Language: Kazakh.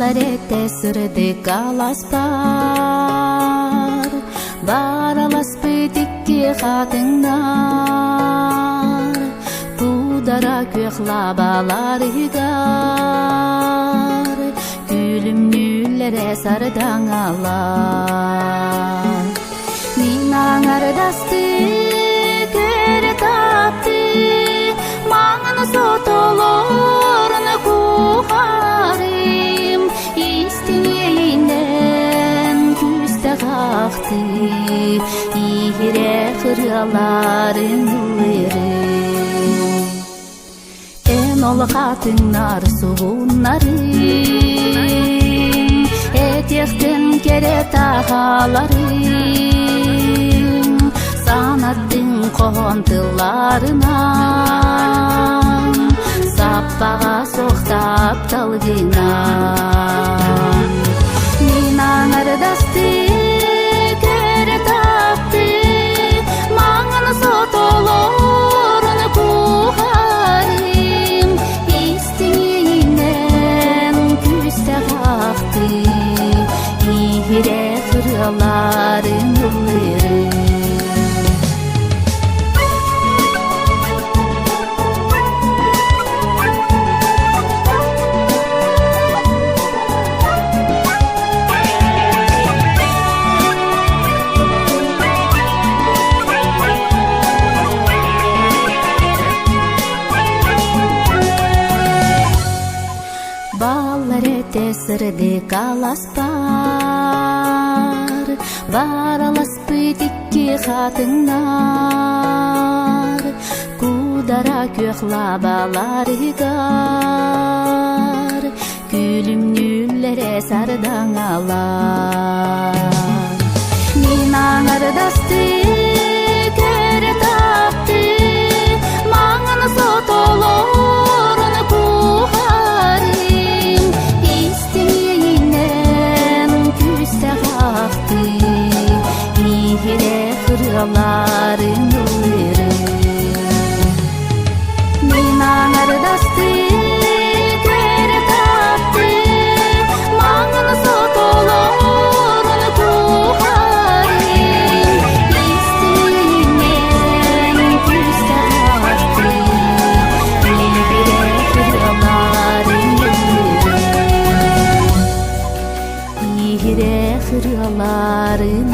Баллар ете сырды каласпар, бараласпы дикки хатыңнар, тудара көхлабалар үйгар, күлімнүллере сардаңалар. Мин аңардасты көре тапты, маңыны сотолорны кухарым, истинейінен күсті қақты, игере қыраларын ұлырым. Эн ол қатыңнар суғынарым, этектен кере тағаларым, санаттың қонтыларынан, саппаға соқтап талғынан. Мин аңардасты көре тапты, маңын сотолорын кухарым, истинейінен күсті қақты, игере қыраларын ұлырым. Баллар ете сырды каласпар, бараласпы дикки хатыңнар, кудара көхлабалар үйгар, күлімнүллере сардаңалар. Мин аңардасты көре тапты, маңын сотолорын кухарым, истинейінен күсті қақты, игере қыраларын ұлырым. Мин аңардасты көре тапты, маңын сотолорын кухарым, истинейінен күсті қақты, игере қыраларын ұлырым. Игере қыраларын